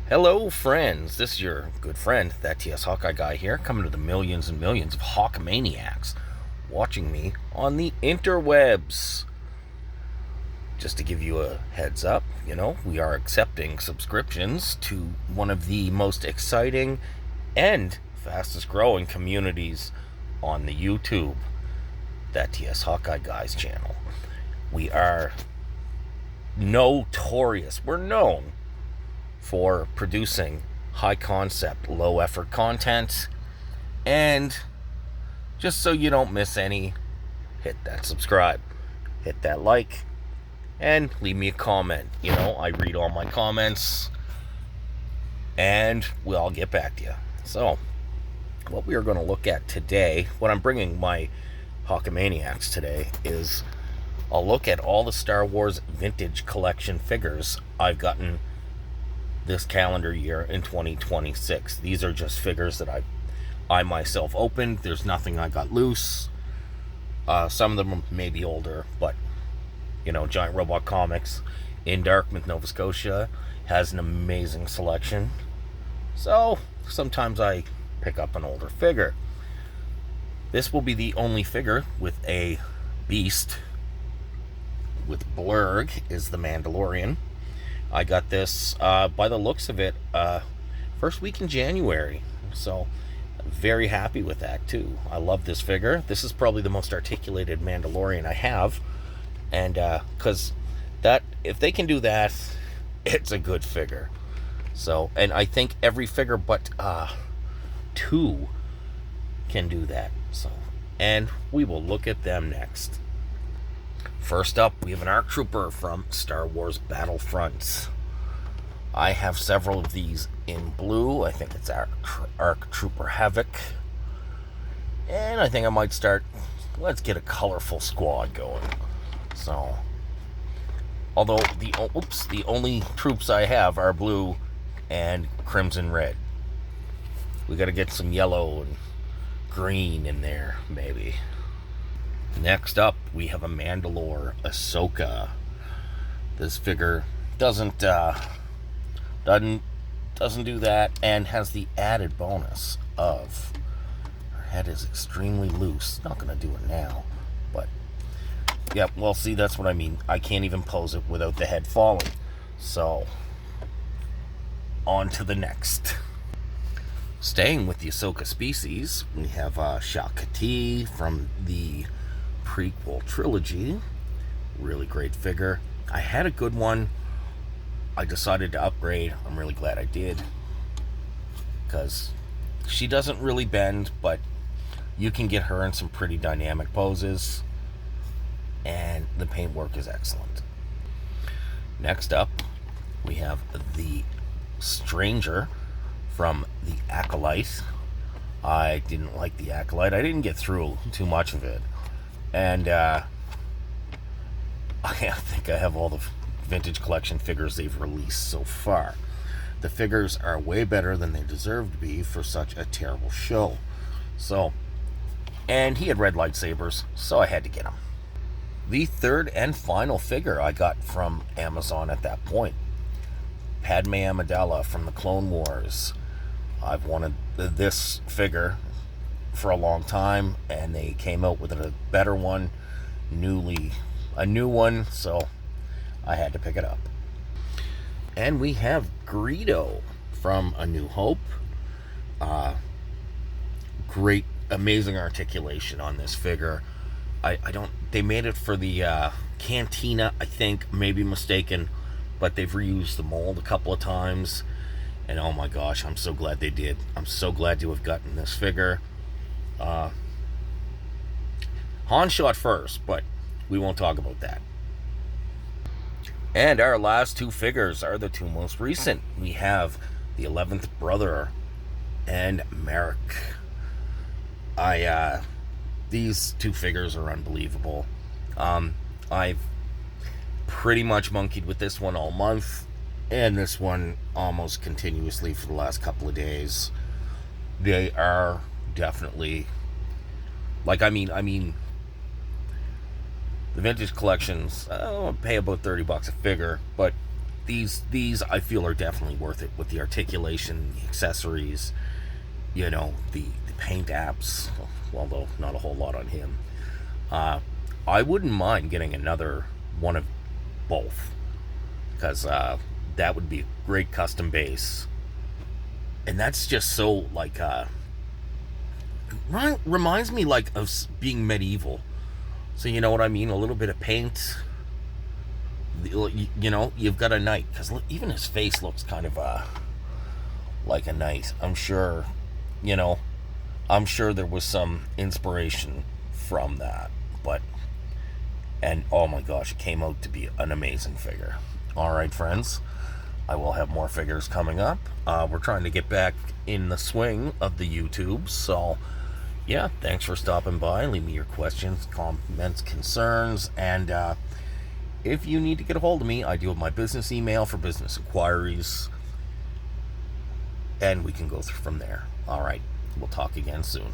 Hello, friends. This is your good friend, that TS Hawkeye guy here, coming to the millions and millions of Hawk maniacs watching me on the interwebs. Just to give you a heads up, we are accepting subscriptions to one of the most exciting and fastest growing communities on the YouTube, that TS Hawkeye Guys channel. We are notorious. We're known for producing high concept, low effort content. And just so you don't miss any, hit that subscribe, hit that like, and leave me a comment. I read all my comments and I'll get back to you. So, what we are going to look at today, what I'm bringing my Hawkamaniacs today, is I'll look at all the Star Wars vintage collection figures I've gotten this calendar year in 2026. These are just figures that I myself opened. There's nothing I got loose. Some of them may be older, but Giant Robot Comics in Dartmouth, Nova Scotia has an amazing selection. So sometimes I pick up an older figure. This will be the only figure with a beast. With Blurg is the Mandalorian. I got this, by the looks of it, first week in January. So, very happy with that, too. I love this figure. This is probably the most articulated Mandalorian I have. And, because if they can do that, it's a good figure. So, and I think every figure but two can do that. So, and we will look at them next. First up, we have an ARC Trooper from Star Wars Battlefront. I have several of these in blue. I think it's ARC Trooper Havoc. And I think I might start, let's get a colorful squad going. So, although the only troops I have are blue and crimson red. We got to get some yellow and green in there, maybe. Next up, we have a Mandalore Ahsoka. This figure doesn't do that, and has the added bonus of her head is extremely loose. Not gonna do it now, but yeah, well, see, that's what I mean. I can't even pose it without the head falling. So, on to the next. Staying with the Ahsoka species, we have Shakti from the prequel trilogy. Really great figure. I had a good one. I decided to upgrade. I'm really glad I did, because she doesn't really bend, but you can get her in some pretty dynamic poses, and the paintwork is excellent. Next up, we have the Stranger from the Acolyte. I didn't like the Acolyte. I didn't get through too much of it. And I think I have all the vintage collection figures they've released so far. The figures are way better than they deserve to be for such a terrible show. So, and he had red lightsabers, so I had to get him. The third and final figure I got from Amazon at that point, Padme Amidala from the Clone Wars. I've wanted this figure for a long time, and they came out with a better one, a new one, so I had to pick it up. And we have Greedo from A New Hope. Great, amazing articulation on this figure. They made it for the Cantina, I think, maybe mistaken, but they've reused the mold a couple of times, and oh my gosh, I'm so glad they did. I'm so glad to have gotten this figure. Han shot first, but we won't talk about that. And our last two figures are the two most recent. We have the 11th Brother and Merrick. These two figures are unbelievable. I've pretty much monkeyed with this one all month, and this one almost continuously for the last couple of days. They are definitely, I mean, the vintage collections, I'll pay about $30 a figure, but these I feel are definitely worth it with the articulation, the accessories, the paint apps, although not a whole lot on him. I wouldn't mind getting another one of both, because that would be a great custom base, and that's just so like reminds me like of being medieval. So you know what I mean? A little bit of paint. You've got a knight, because even his face looks kind of like a knight. I'm sure there was some inspiration from that, and oh my gosh, it came out to be an amazing figure. All right, friends, I will have more figures coming up. We're trying to get back in the swing of the YouTube, so yeah, thanks for stopping by. Leave me your questions, comments, concerns, and if you need to get a hold of me, I do have my business email for business inquiries, and we can go from there. All right, we'll talk again soon.